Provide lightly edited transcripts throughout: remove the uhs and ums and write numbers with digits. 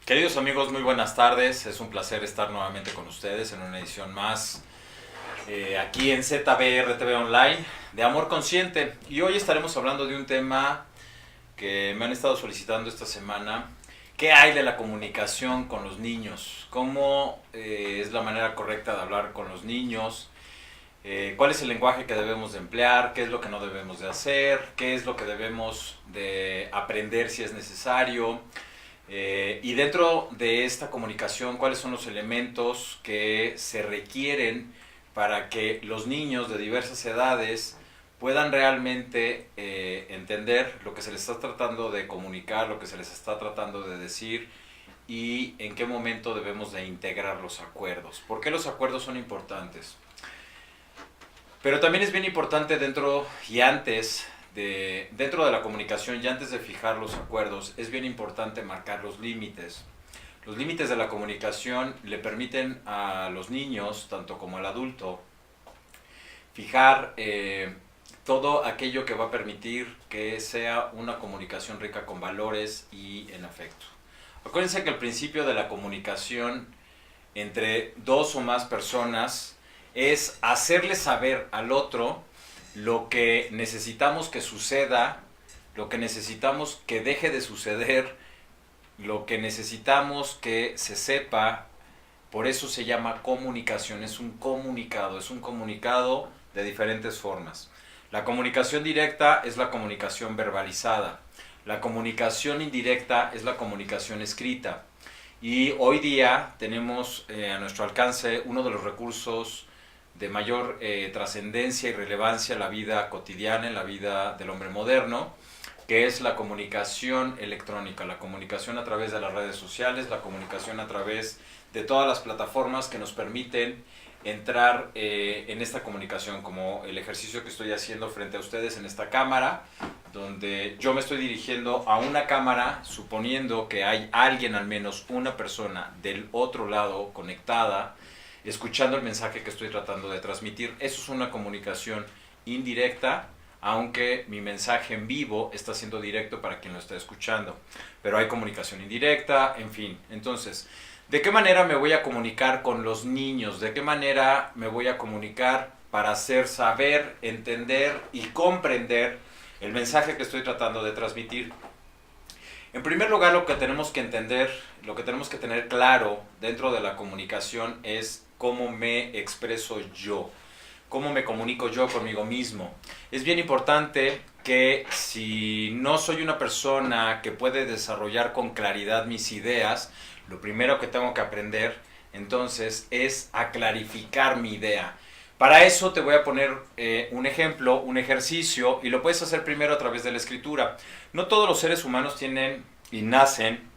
Queridos amigos, muy buenas tardes. Es un placer estar nuevamente con ustedes en una edición más aquí en ZBR TV Online de Amor Consciente. Y hoy estaremos hablando de un tema que me han estado solicitando esta semana. ¿Qué hay de la comunicación con los niños? ¿Cómo es la manera correcta de hablar con los niños? ¿Cuál es el lenguaje que debemos de emplear? ¿Qué es lo que no debemos de hacer? ¿Qué es lo que debemos de aprender si es necesario? Y dentro de esta comunicación, ¿cuáles son los elementos que se requieren para que los niños de diversas edades puedan realmente entender lo que se les está tratando de comunicar, lo que se les está tratando de decir y en qué momento debemos de integrar los acuerdos? ¿Por qué los acuerdos son importantes? Pero también es bien importante dentro y antes dentro de la comunicación y antes de fijar los acuerdos, es bien importante marcar los límites. Los límites de la comunicación le permiten a los niños, tanto como al adulto, fijar todo aquello que va a permitir que sea una comunicación rica con valores y en afecto. Acuérdense que el principio de la comunicación entre dos o más personas es hacerle saber al otro lo que necesitamos que suceda, lo que necesitamos que deje de suceder, lo que necesitamos que se sepa. Por eso se llama comunicación, es un comunicado de diferentes formas. La comunicación directa es la comunicación verbalizada, la comunicación indirecta es la comunicación escrita. Y hoy día tenemos a nuestro alcance uno de los recursos de mayor trascendencia y relevancia en la vida cotidiana, en la vida del hombre moderno, que es la comunicación electrónica, la comunicación a través de las redes sociales, la comunicación a través de todas las plataformas que nos permiten entrar en esta comunicación, como el ejercicio que estoy haciendo frente a ustedes en esta cámara, donde yo me estoy dirigiendo a una cámara, suponiendo que hay alguien, al menos una persona del otro lado conectada, escuchando el mensaje que estoy tratando de transmitir. Eso es una comunicación indirecta, aunque mi mensaje en vivo está siendo directo para quien lo está escuchando. Pero hay comunicación indirecta, en fin. Entonces, ¿de qué manera me voy a comunicar con los niños? ¿De qué manera me voy a comunicar para hacer saber, entender y comprender el mensaje que estoy tratando de transmitir? En primer lugar, lo que tenemos que entender, lo que tenemos que tener claro dentro de la comunicación es cómo me expreso yo, cómo me comunico yo conmigo mismo. Es bien importante que si no soy una persona que puede desarrollar con claridad mis ideas, lo primero que tengo que aprender entonces es a clarificar mi idea. Para eso te voy a poner un ejemplo, un ejercicio, y lo puedes hacer primero a través de la escritura. No todos los seres humanos tienen y nacen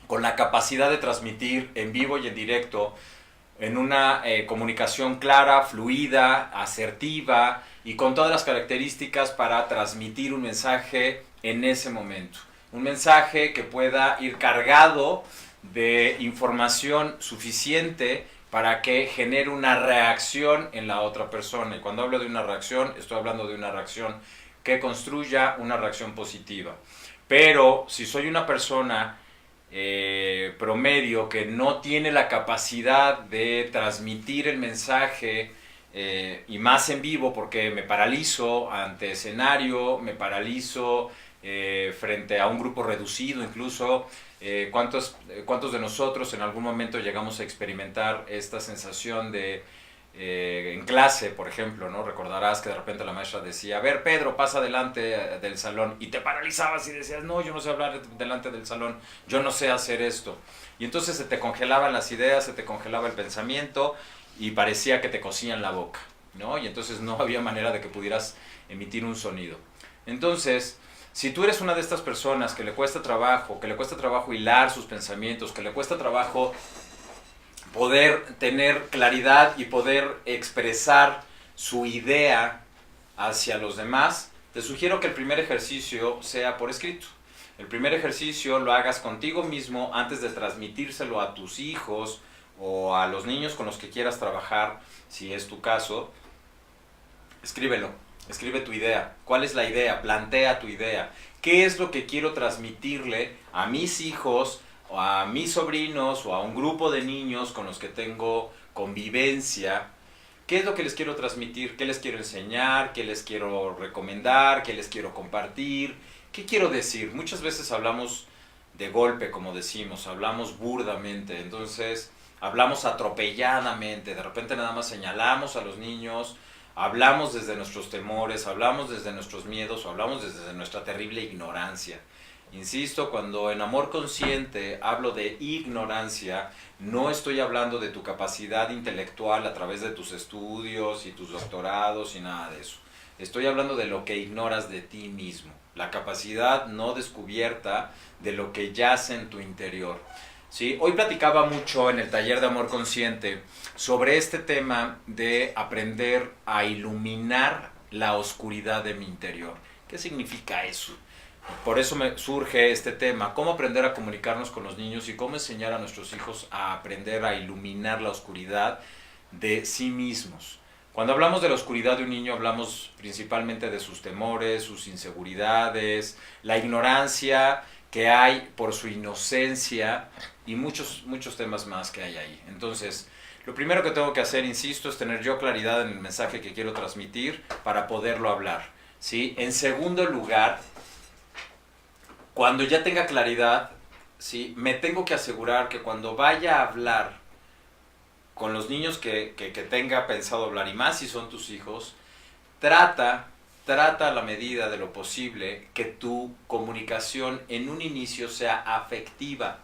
con la capacidad de transmitir en vivo y en directo en una comunicación clara, fluida, asertiva y con todas las características para transmitir un mensaje en ese momento. Un mensaje que pueda ir cargado de información suficiente para que genere una reacción en la otra persona. Y cuando hablo de una reacción, estoy hablando de una reacción que construya una reacción positiva. Pero si soy una persona promedio que no tiene la capacidad de transmitir el mensaje y más en vivo, porque me paralizo ante escenario, me paralizo frente a un grupo reducido incluso. ¿Cuántos de nosotros en algún momento llegamos a experimentar esta sensación de en clase, por ejemplo, ¿no? Recordarás que de repente la maestra decía, a ver, Pedro, pasa delante del salón, y te paralizabas y decías, no, yo no sé hablar delante del salón, yo no sé hacer esto. Y entonces se te congelaban las ideas, se te congelaba el pensamiento y parecía que te cosían la boca, ¿no? Y entonces no había manera de que pudieras emitir un sonido. Entonces, si tú eres una de estas personas que le cuesta trabajo hilar sus pensamientos, que le cuesta trabajo poder tener claridad y poder expresar su idea hacia los demás, te sugiero que el primer ejercicio sea por escrito. El primer ejercicio lo hagas contigo mismo antes de transmitírselo a tus hijos o a los niños con los que quieras trabajar, si es tu caso. Escríbelo, escribe tu idea. ¿Cuál es la idea? Plantea tu idea. ¿Qué es lo que quiero transmitirle a mis hijos, a mis sobrinos o a un grupo de niños con los que tengo convivencia, ¿qué es lo que les quiero transmitir? ¿Qué les quiero enseñar? ¿Qué les quiero recomendar? ¿Qué les quiero compartir? ¿Qué quiero decir? Muchas veces hablamos de golpe, como decimos, hablamos burdamente, entonces hablamos atropelladamente, de repente nada más señalamos a los niños, hablamos desde nuestros temores, hablamos desde nuestros miedos o hablamos desde nuestra terrible ignorancia. Insisto, cuando en amor consciente hablo de ignorancia, no estoy hablando de tu capacidad intelectual a través de tus estudios y tus doctorados y nada de eso. Estoy hablando de lo que ignoras de ti mismo, la capacidad no descubierta de lo que yace en tu interior. ¿Sí? Hoy platicaba mucho en el taller de amor consciente sobre este tema de aprender a iluminar la oscuridad de mi interior. ¿Qué significa eso? Por eso me surge este tema, cómo aprender a comunicarnos con los niños y cómo enseñar a nuestros hijos a aprender a iluminar la oscuridad de sí mismos. Cuando hablamos de la oscuridad de un niño hablamos principalmente de sus temores, sus inseguridades, la ignorancia que hay por su inocencia y muchos temas más que hay ahí. Entonces, lo primero que tengo que hacer, insisto, es tener yo claridad en el mensaje que quiero transmitir para poderlo hablar, ¿sí? En segundo lugar, cuando ya tenga claridad, ¿sí? Me tengo que asegurar que cuando vaya a hablar con los niños que tenga pensado hablar, y más si son tus hijos, trata a la medida de lo posible que tu comunicación en un inicio sea afectiva.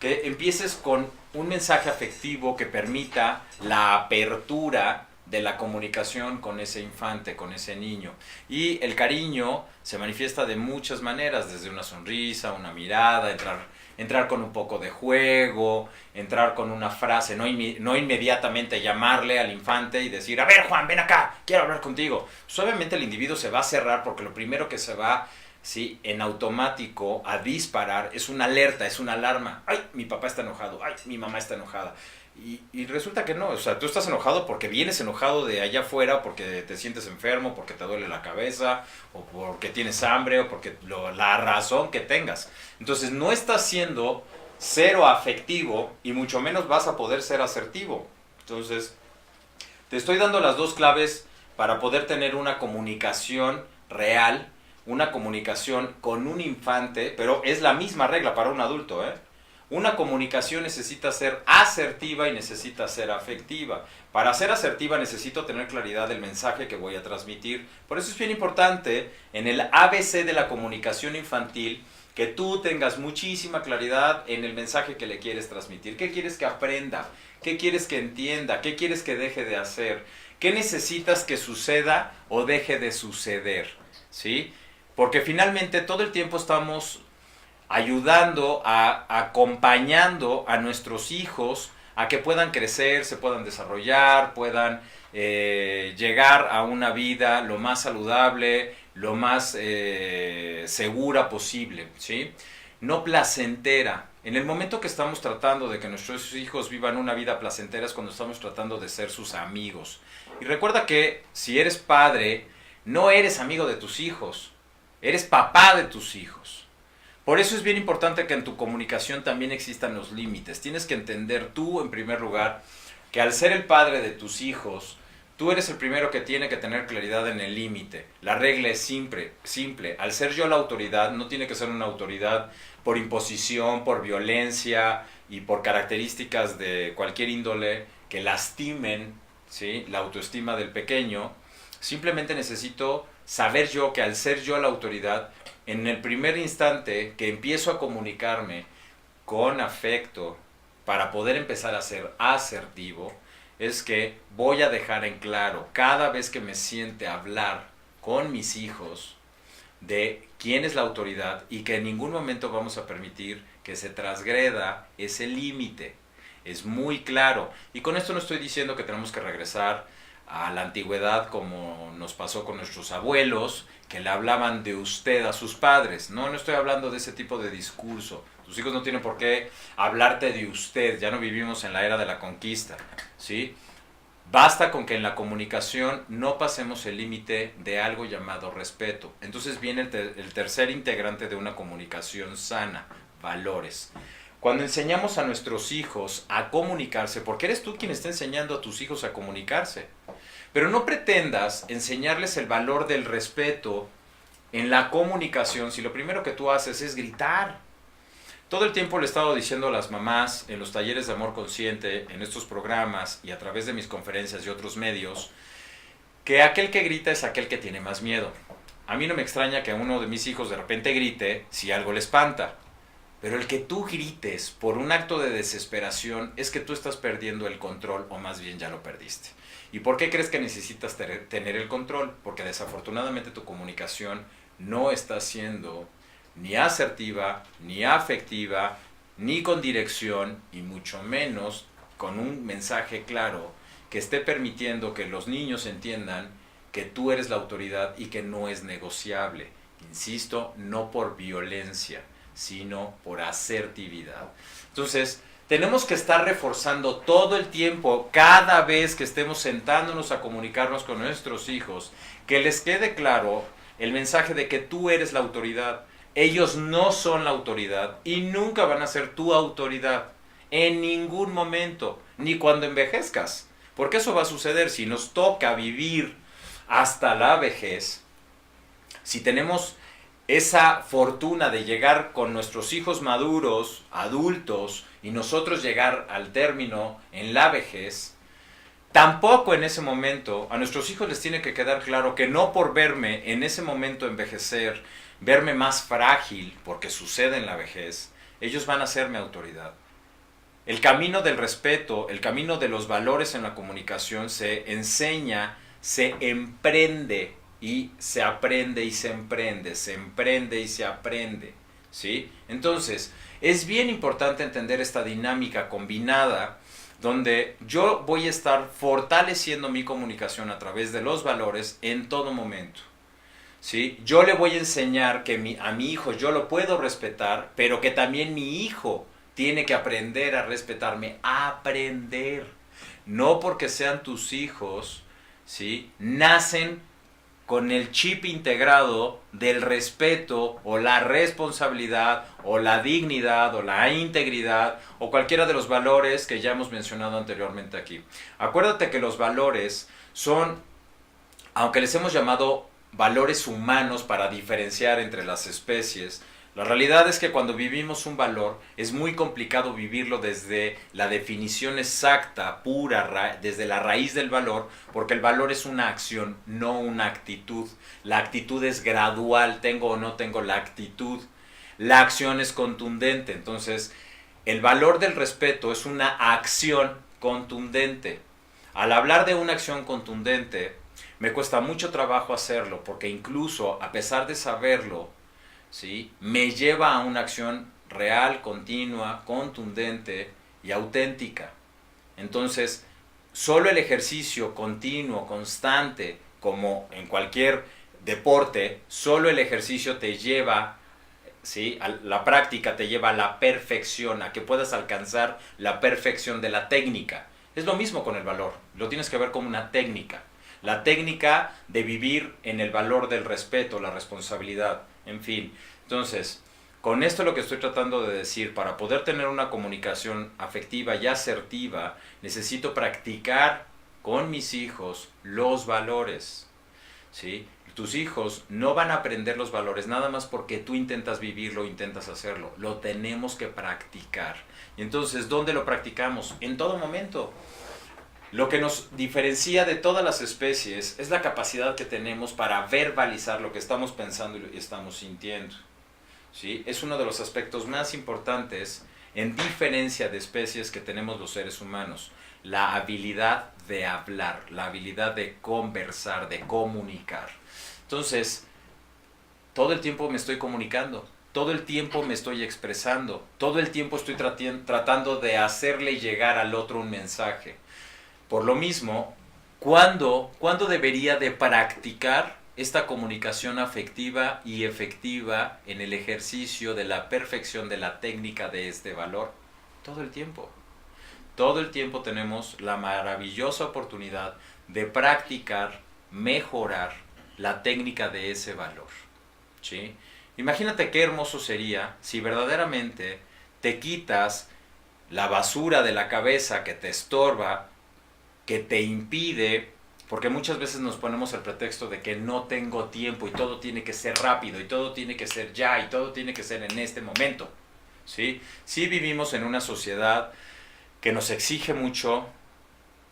Que empieces con un mensaje afectivo que permita la apertura de la comunicación con ese infante, con ese niño. Y el cariño se manifiesta de muchas maneras, desde una sonrisa, una mirada, entrar con un poco de juego, entrar con una frase, no inmediatamente llamarle al infante y decir, a ver Juan, ven acá, quiero hablar contigo. Pues obviamente el individuo se va a cerrar porque lo primero que se va, ¿sí?, en automático a disparar es una alerta, es una alarma. Ay, mi papá está enojado, ay, mi mamá está enojada. Y resulta que no, o sea, tú estás enojado porque vienes enojado de allá afuera, porque te sientes enfermo, porque te duele la cabeza, o porque tienes hambre, o porque la razón que tengas. Entonces no estás siendo cero afectivo y mucho menos vas a poder ser asertivo. Entonces, te estoy dando las dos claves para poder tener una comunicación real, una comunicación con un infante, pero es la misma regla para un adulto, ¿eh? Una comunicación necesita ser asertiva y necesita ser afectiva. Para ser asertiva necesito tener claridad del mensaje que voy a transmitir. Por eso es bien importante en el ABC de la comunicación infantil que tú tengas muchísima claridad en el mensaje que le quieres transmitir. ¿Qué quieres que aprenda? ¿Qué quieres que entienda? ¿Qué quieres que deje de hacer? ¿Qué necesitas que suceda o deje de suceder? ¿Sí? Porque finalmente todo el tiempo estamos ayudando, acompañando a nuestros hijos a que puedan crecer, se puedan desarrollar, puedan llegar a una vida lo más saludable, lo más segura posible, ¿sí? No placentera. En el momento que estamos tratando de que nuestros hijos vivan una vida placentera es cuando estamos tratando de ser sus amigos. Y recuerda que si eres padre, no eres amigo de tus hijos, eres papá de tus hijos. Por eso es bien importante que en tu comunicación también existan los límites. Tienes que entender tú, en primer lugar, que al ser el padre de tus hijos, tú eres el primero que tiene que tener claridad en el límite. La regla es simple. Al ser yo la autoridad, no tiene que ser una autoridad por imposición, por violencia y por características de cualquier índole que lastimen, ¿sí?, la autoestima del pequeño. Simplemente necesito saber yo que al ser yo la autoridad, en el primer instante que empiezo a comunicarme con afecto para poder empezar a ser asertivo, es que voy a dejar en claro cada vez que me siente hablar con mis hijos de quién es la autoridad y que en ningún momento vamos a permitir que se transgreda ese límite. Es muy claro. Y con esto no estoy diciendo que tenemos que regresar a la antigüedad como nos pasó con nuestros abuelos, que le hablaban de usted a sus padres. No estoy hablando de ese tipo de discurso. Tus hijos no tienen por qué hablarte de usted, ya no vivimos en la era de la conquista, ¿sí? Basta con que en la comunicación no pasemos el límite de algo llamado respeto. Entonces viene el tercer integrante de una comunicación sana, valores. Cuando enseñamos a nuestros hijos a comunicarse, porque eres tú quien está enseñando a tus hijos a comunicarse, pero no pretendas enseñarles el valor del respeto en la comunicación si lo primero que tú haces es gritar. Todo el tiempo le he estado diciendo a las mamás en los talleres de amor consciente, en estos programas y a través de mis conferencias y otros medios, que aquel que grita es aquel que tiene más miedo. A mí no me extraña que uno de mis hijos de repente grite si algo le espanta. Pero el que tú grites por un acto de desesperación es que tú estás perdiendo el control, o más bien ya lo perdiste. ¿Y por qué crees que necesitas tener el control? Porque desafortunadamente tu comunicación no está siendo ni asertiva, ni afectiva, ni con dirección, y mucho menos con un mensaje claro que esté permitiendo que los niños entiendan que tú eres la autoridad y que no es negociable. Insisto, no por violencia, sino por asertividad. Entonces, tenemos que estar reforzando todo el tiempo, cada vez que estemos sentándonos a comunicarnos con nuestros hijos, que les quede claro el mensaje de que tú eres la autoridad. Ellos no son la autoridad y nunca van a ser tu autoridad, en ningún momento, ni cuando envejezcas. Porque eso va a suceder si nos toca vivir hasta la vejez. Si tenemos esa fortuna de llegar con nuestros hijos maduros, adultos, y nosotros llegar al término en la vejez, tampoco en ese momento a nuestros hijos les tiene que quedar claro que no por verme en ese momento envejecer, verme más frágil, porque sucede en la vejez, ellos van a ser mi autoridad. El camino del respeto, el camino de los valores en la comunicación se enseña, se emprende, y se aprende y se emprende, se emprende y se aprende, ¿sí? Entonces, es bien importante entender esta dinámica combinada donde yo voy a estar fortaleciendo mi comunicación a través de los valores en todo momento, ¿sí? Yo le voy a enseñar que a mi hijo yo lo puedo respetar, pero que también mi hijo tiene que aprender a respetarme, aprender. No porque sean tus hijos, ¿sí? Nacen con el chip integrado del respeto o la responsabilidad o la dignidad o la integridad o cualquiera de los valores que ya hemos mencionado anteriormente aquí. Acuérdate que los valores son, aunque les hemos llamado valores humanos para diferenciar entre las especies, la realidad es que cuando vivimos un valor es muy complicado vivirlo desde la definición exacta, pura, desde la raíz del valor, porque el valor es una acción, no una actitud. La actitud es gradual, tengo o no tengo la actitud. La acción es contundente, entonces el valor del respeto es una acción contundente. Al hablar de una acción contundente, me cuesta mucho trabajo hacerlo, porque incluso a pesar de saberlo, ¿sí?, me lleva a una acción real, continua, contundente y auténtica. Entonces, solo el ejercicio continuo, constante, como en cualquier deporte, solo el ejercicio te lleva, ¿sí?, a la práctica te lleva a la perfección, a que puedas alcanzar la perfección de la técnica. Es lo mismo con el valor, lo tienes que ver como una técnica. La técnica de vivir en el valor del respeto, la responsabilidad, en fin. Entonces, con esto lo que estoy tratando de decir, para poder tener una comunicación afectiva y asertiva, necesito practicar con mis hijos los valores, ¿sí? Tus hijos no van a aprender los valores nada más porque tú intentas vivirlo, intentas hacerlo. Lo tenemos que practicar. Y entonces, ¿dónde lo practicamos? En todo momento. Lo que nos diferencia de todas las especies es la capacidad que tenemos para verbalizar lo que estamos pensando y estamos sintiendo, ¿sí? Es uno de los aspectos más importantes en diferencia de especies que tenemos los seres humanos. La habilidad de hablar, la habilidad de conversar, de comunicar. Entonces, todo el tiempo me estoy comunicando, todo el tiempo me estoy expresando, todo el tiempo estoy tratando de hacerle llegar al otro un mensaje. Por lo mismo, ¿cuándo debería de practicar esta comunicación afectiva y efectiva en el ejercicio de la perfección de la técnica de este valor? Todo el tiempo. Todo el tiempo tenemos la maravillosa oportunidad de practicar, mejorar la técnica de ese valor, ¿sí? Imagínate qué hermoso sería si verdaderamente te quitas la basura de la cabeza que te estorba, que te impide, porque muchas veces nos ponemos el pretexto de que no tengo tiempo y todo tiene que ser rápido y todo tiene que ser ya y todo tiene que ser en este momento, ¿sí? Sí vivimos en una sociedad que nos exige mucho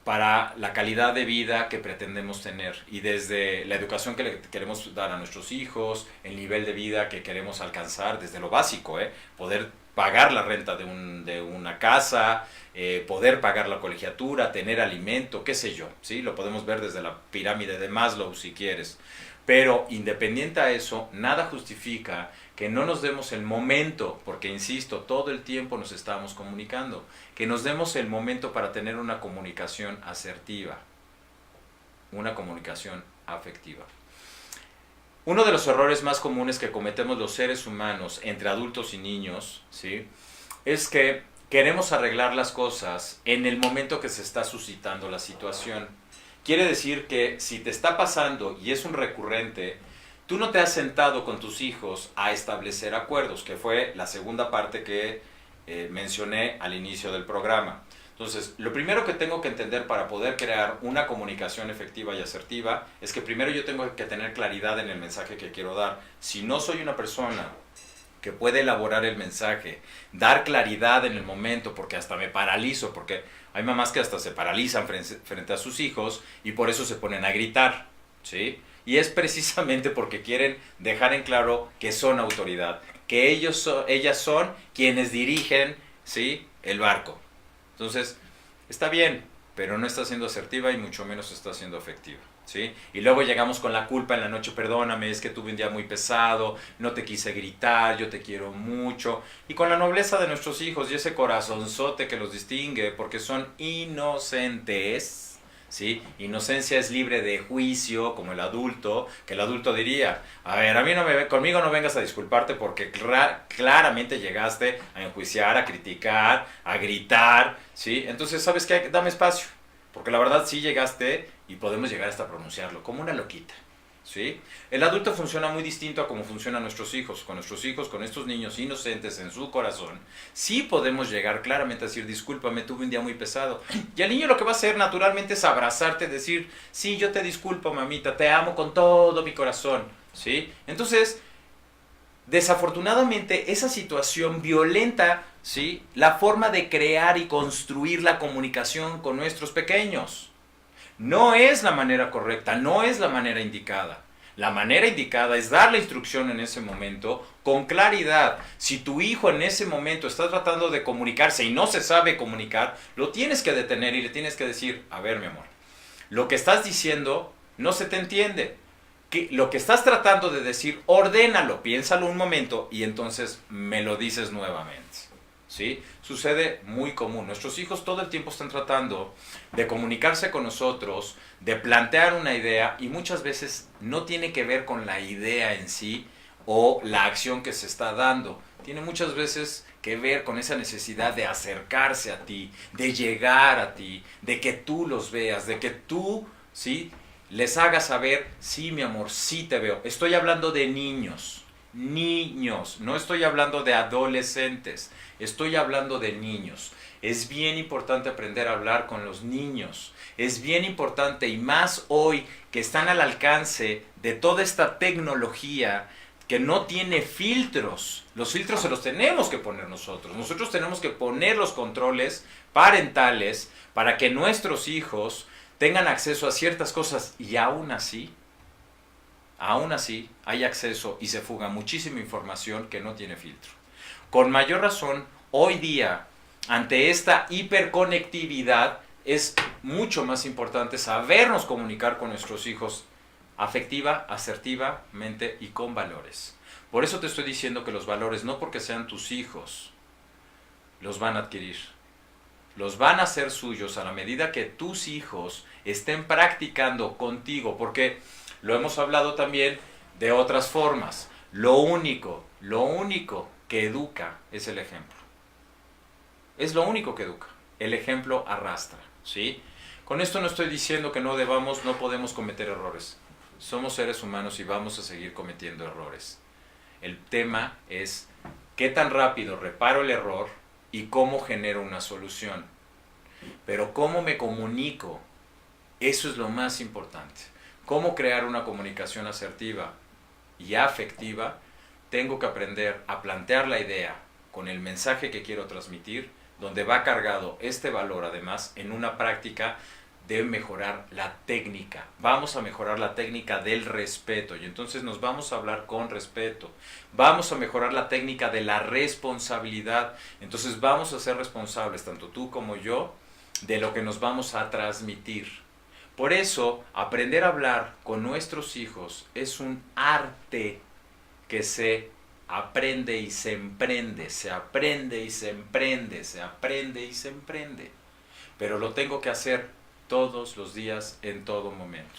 para la calidad de vida que pretendemos tener, y desde la educación que le queremos dar a nuestros hijos, el nivel de vida que queremos alcanzar, desde lo básico, poder pagar la renta de una casa, poder pagar la colegiatura, tener alimento, qué sé yo, ¿sí? Lo podemos ver desde la pirámide de Maslow si quieres, pero independiente a eso, nada justifica que no nos demos el momento, porque insisto, todo el tiempo nos estamos comunicando, que nos demos el momento para tener una comunicación asertiva, una comunicación afectiva. Uno de los errores más comunes que cometemos los seres humanos entre adultos y niños, ¿sí?, es que queremos arreglar las cosas en el momento que se está suscitando la situación. Quiere decir que si te está pasando y es un recurrente, tú no te has sentado con tus hijos a establecer acuerdos, que fue la segunda parte que mencioné al inicio del programa. Entonces, lo primero que tengo que entender para poder crear una comunicación efectiva y asertiva es que primero yo tengo que tener claridad en el mensaje que quiero dar. Si no soy una persona que puede elaborar el mensaje, dar claridad en el momento, porque hasta me paralizo, porque hay mamás que hasta se paralizan frente a sus hijos y por eso se ponen a gritar, ¿sí? Y es precisamente porque quieren dejar en claro que son autoridad, que ellas son quienes dirigen, ¿sí?, el barco. Entonces, está bien, pero no está siendo asertiva y mucho menos está siendo efectiva, ¿sí? Y luego llegamos con la culpa en la noche: perdóname, es que tuve un día muy pesado, no te quise gritar, yo te quiero mucho. Y con la nobleza de nuestros hijos y ese corazonzote que los distingue, porque son inocentes, ¿sí? Inocencia es libre de juicio, como el adulto, que el adulto diría: a ver, conmigo no vengas a disculparte porque claramente llegaste a enjuiciar, a criticar, a gritar, ¿sí? Entonces, ¿sabes qué? Dame espacio, porque la verdad sí llegaste y podemos llegar hasta pronunciarlo, como una loquita, ¿sí? El adulto funciona muy distinto a cómo funcionan nuestros hijos. Con nuestros hijos, con estos niños inocentes en su corazón, sí podemos llegar claramente a decir: discúlpame, tuve un día muy pesado. Y el niño lo que va a hacer naturalmente es abrazarte, decir: sí, yo te disculpo, mamita, te amo con todo mi corazón, ¿sí? Entonces, desafortunadamente, esa situación violenta, ¿sí?, la forma de crear y construir la comunicación con nuestros pequeños. No es la manera correcta, no es la manera indicada. La manera indicada es dar la instrucción en ese momento con claridad. Si tu hijo en ese momento está tratando de comunicarse y no se sabe comunicar, lo tienes que detener y le tienes que decir: a ver, mi amor, lo que estás diciendo no se te entiende. Lo que estás tratando de decir, ordénalo, piénsalo un momento y entonces me lo dices nuevamente, ¿sí? Sucede muy común. Nuestros hijos todo el tiempo están tratando de comunicarse con nosotros, de plantear una idea, y muchas veces no tiene que ver con la idea en sí o la acción que se está dando. Tiene muchas veces que ver con esa necesidad de acercarse a ti, de llegar a ti, de que tú los veas, de que tú, ¿sí?, les hagas saber: sí, mi amor, sí te veo. Estoy hablando de niños, no estoy hablando de adolescentes, estoy hablando de niños. Es bien importante aprender a hablar con los niños. Es bien importante, y más hoy que están al alcance de toda esta tecnología que no tiene filtros. Los filtros se los tenemos que poner nosotros. Nosotros tenemos que poner los controles parentales para que nuestros hijos tengan acceso a ciertas cosas, y aún así hay acceso y se fuga muchísima información que no tiene filtro. Con mayor razón, hoy día, ante esta hiperconectividad, es mucho más importante sabernos comunicar con nuestros hijos afectiva, asertivamente y con valores. Por eso te estoy diciendo que los valores, no porque sean tus hijos, los van a adquirir. Los van a hacer suyos a la medida que tus hijos estén practicando contigo, porque lo hemos hablado también de otras formas. Lo único que educa es el ejemplo. Es lo único que educa. El ejemplo arrastra, ¿sí? Con esto no estoy diciendo que no podemos cometer errores. Somos seres humanos y vamos a seguir cometiendo errores. El tema es qué tan rápido reparo el error y cómo genero una solución. Pero cómo me comunico, eso es lo más importante. Cómo crear una comunicación asertiva y afectiva. Tengo que aprender a plantear la idea con el mensaje que quiero transmitir, donde va cargado este valor además en una práctica de mejorar la técnica. Vamos a mejorar la técnica del respeto y entonces nos vamos a hablar con respeto. Vamos a mejorar la técnica de la responsabilidad. Entonces vamos a ser responsables, tanto tú como yo, de lo que nos vamos a transmitir. Por eso, aprender a hablar con nuestros hijos es un arte que se aprende y se emprende, se aprende y se emprende, se aprende y se emprende. Pero lo tengo que hacer todos los días, en todo momento.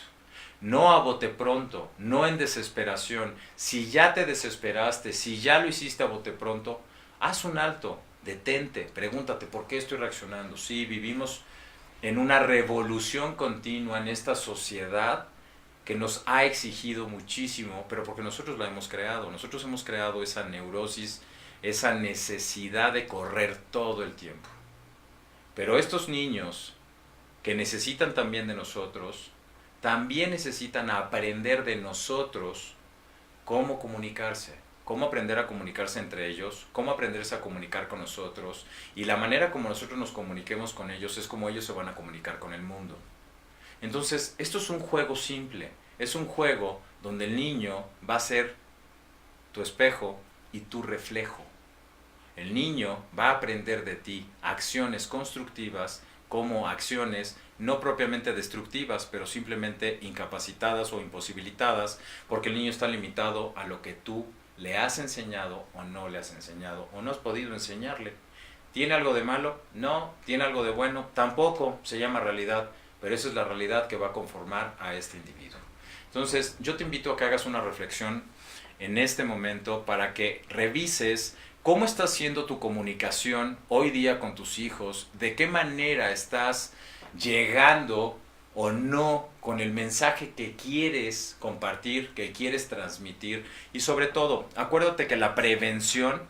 No a bote pronto, no en desesperación. Si ya te desesperaste, si ya lo hiciste a bote pronto, haz un alto, detente, pregúntate por qué estoy reaccionando. Sí, vivimos en una revolución continua en esta sociedad que nos ha exigido muchísimo, pero porque nosotros la hemos creado. Nosotros hemos creado esa neurosis, esa necesidad de correr todo el tiempo. Pero estos niños que necesitan también de nosotros, también necesitan aprender de nosotros cómo comunicarse, cómo aprender a comunicarse entre ellos, cómo aprenderse a comunicar con nosotros, y la manera como nosotros nos comuniquemos con ellos es como ellos se van a comunicar con el mundo. Entonces, esto es un juego simple, es un juego donde el niño va a ser tu espejo y tu reflejo. El niño va a aprender de ti acciones constructivas como acciones no propiamente destructivas, pero simplemente incapacitadas o imposibilitadas, porque el niño está limitado a lo que tú le has enseñado o no le has enseñado o no has podido enseñarle. ¿Tiene algo de malo? No. ¿Tiene algo de bueno? Tampoco. Se llama realidad, pero esa es la realidad que va a conformar a este individuo. Entonces, yo te invito a que hagas una reflexión en este momento para que revises cómo está siendo tu comunicación hoy día con tus hijos, de qué manera estás llegando o no con el mensaje que quieres compartir, que quieres transmitir, y sobre todo, acuérdate que la prevención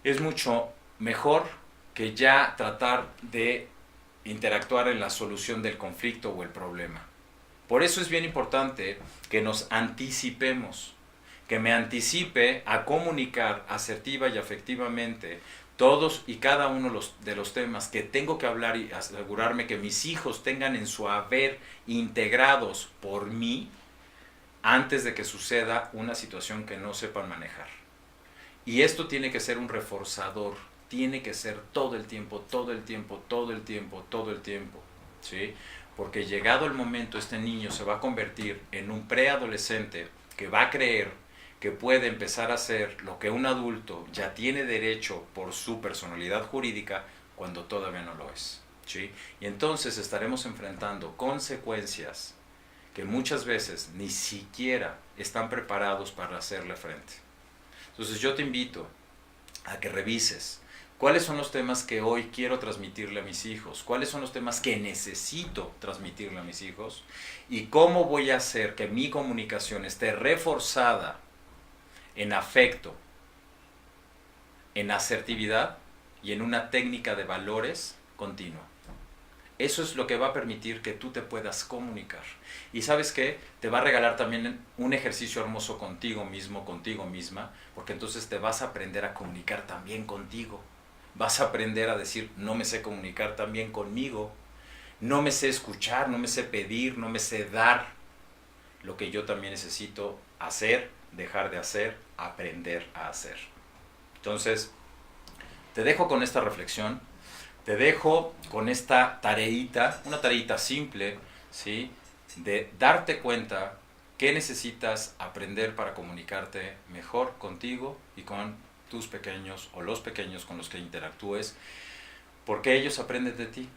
es mucho mejor que ya tratar de interactuar en la solución del conflicto o el problema. Por eso es bien importante que nos anticipemos, que me anticipe a comunicar asertiva y afectivamente todos y cada uno de los temas que tengo que hablar y asegurarme que mis hijos tengan en su haber integrados por mí antes de que suceda una situación que no sepan manejar. Y esto tiene que ser un reforzador, tiene que ser todo el tiempo, todo el tiempo, todo el tiempo, todo el tiempo, ¿sí? Porque llegado el momento este niño se va a convertir en un preadolescente que va a creer que puede empezar a hacer lo que un adulto ya tiene derecho por su personalidad jurídica cuando todavía no lo es, ¿sí? Y entonces estaremos enfrentando consecuencias que muchas veces ni siquiera están preparados para hacerle frente. Entonces yo te invito a que revises cuáles son los temas que hoy quiero transmitirle a mis hijos, cuáles son los temas que necesito transmitirle a mis hijos y cómo voy a hacer que mi comunicación esté reforzada en afecto, en asertividad y en una técnica de valores continua. Eso es lo que va a permitir que tú te puedas comunicar. Y ¿sabes qué? Te va a regalar también un ejercicio hermoso contigo mismo, contigo misma, porque entonces te vas a aprender a comunicar también contigo. Vas a aprender a decir, no me sé comunicar también conmigo, no me sé escuchar, no me sé pedir, no me sé dar lo que yo también necesito hacer, dejar de hacer, aprender a hacer. Entonces, te dejo con esta reflexión, te dejo con esta tareita, una tareita simple, ¿sí? De darte cuenta qué necesitas aprender para comunicarte mejor contigo y con tus pequeños o los pequeños con los que interactúes, porque ellos aprenden de ti.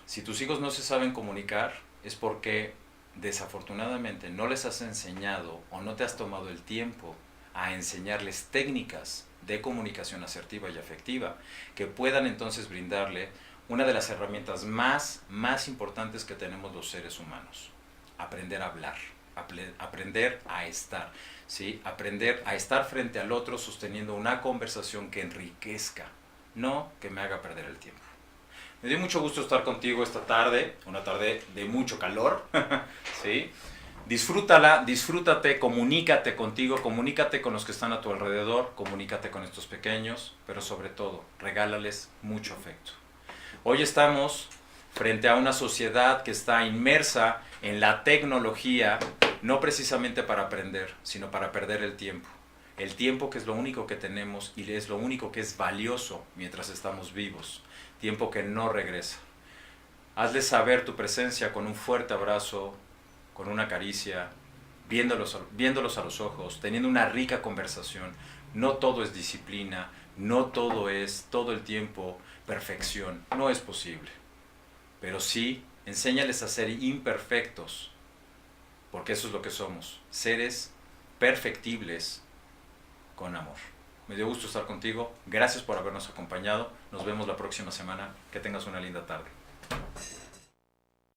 Si tus hijos no se saben comunicar, es porque desafortunadamente no les has enseñado o no te has tomado el tiempo a enseñarles técnicas de comunicación asertiva y afectiva que puedan entonces brindarle una de las herramientas más importantes que tenemos los seres humanos: aprender a hablar. aprender a estar, ¿sí? Aprender a estar frente al otro sosteniendo una conversación que enriquezca, no que me haga perder el tiempo. Me dio mucho gusto estar contigo esta tarde, una tarde de mucho calor, ¿sí? Disfrútala, disfrútate, comunícate contigo, comunícate con los que están a tu alrededor, comunícate con estos pequeños, pero sobre todo, regálales mucho afecto. Hoy estamos frente a una sociedad que está inmersa en la tecnología, no precisamente para aprender, sino para perder el tiempo. El tiempo que es lo único que tenemos y es lo único que es valioso mientras estamos vivos. Tiempo que no regresa. Hazle saber tu presencia con un fuerte abrazo, con una caricia, viéndolos a los ojos, teniendo una rica conversación. No todo es disciplina, no todo es todo el tiempo perfección, no es posible. Pero sí, enséñales a ser imperfectos, porque eso es lo que somos, seres perfectibles con amor. Me dio gusto estar contigo, gracias por habernos acompañado, nos vemos la próxima semana, que tengas una linda tarde.